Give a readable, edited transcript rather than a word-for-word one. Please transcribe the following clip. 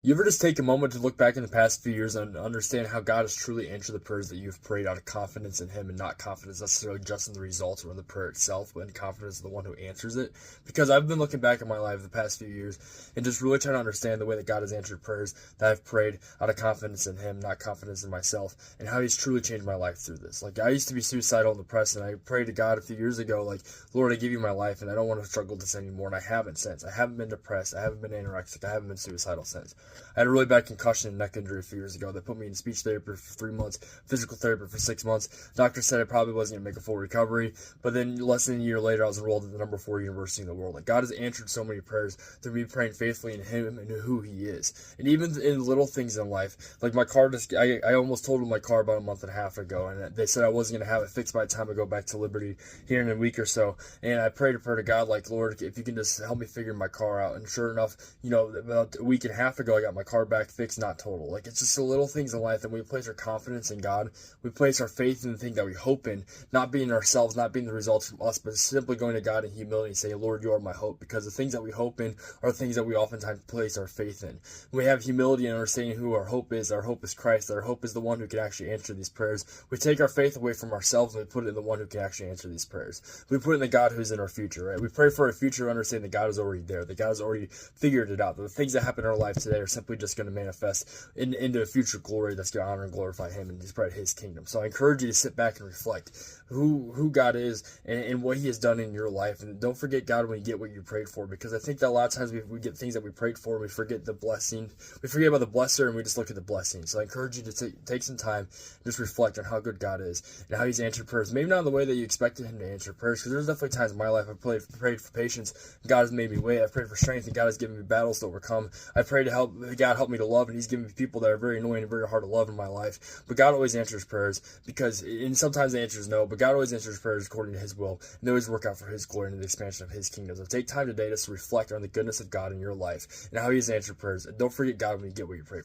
You ever just take a moment to look back in the past few years and understand how God has truly answered the prayers that you've prayed out of confidence in Him and not confidence necessarily just in the results or in the prayer itself, but in confidence in the one who answers it? Because I've been looking back at my life the past few years and just really trying to understand the way that God has answered prayers that I've prayed out of confidence in Him, not confidence in myself, and how He's truly changed my life through this. Like, I used to be suicidal and depressed, and I prayed to God a few years ago, like, Lord, I give you my life, and I don't want to struggle with this anymore, and I haven't since. I haven't been depressed. I haven't been anorexic. I haven't been suicidal since. I had a really bad concussion and neck injury a few years ago that put me in speech therapy for 3 months, physical therapy for 6 months. Doctor said I probably wasn't going to make a full recovery, but then less than a year later, I was enrolled at the number 4 university in the world. Like, God has answered so many prayers through me praying faithfully in Him and who He is. And even in little things in life, like my car, I almost totaled my car about a month and a half ago, and they said I wasn't going to have it fixed by the time I go back to Liberty here in a week or so. And I prayed a prayer to God, like, Lord, if you can just help me figure my car out. And sure enough, about a week and a half ago, I got my car back fixed, not total. Like, it's just the little things in life that we place our confidence in God. We place our faith in the thing that we hope in, not being ourselves, not being the results from us, but simply going to God in humility and saying, Lord, you are my hope. Because the things that we hope in are things that we oftentimes place our faith in. When we have humility and understanding who our hope is Christ, our hope is the one who can actually answer these prayers. We take our faith away from ourselves and we put it in the one who can actually answer these prayers. We put it in the God who's in our future, right? We pray for a future, understanding that God is already there, that God has already figured it out, that the things that happen in our life today are simply just going to manifest into a future glory that's going to honor and glorify Him and spread His kingdom. So I encourage you to sit back and reflect who God is and what He has done in your life. And don't forget God when you get what you prayed for, because I think that a lot of times we get things that we prayed for and we forget the blessing. We forget about the blesser and we just look at the blessing. So I encourage you to take some time, just reflect on how good God is and how He's answered prayers. Maybe not in the way that you expected Him to answer prayers, because there's definitely times in my life I've prayed for patience and God has made me wait. I've prayed for strength and God has given me battles to overcome. I prayed to help me to love, and He's given me people that are very annoying and very hard to love in my life. But God always answers prayers, and sometimes the answer is no, but God always answers prayers according to His will, and they always work out for His glory and the expansion of His kingdom. So take time today just to reflect on the goodness of God in your life and how He has answered prayers. And don't forget God when you get what you pray for.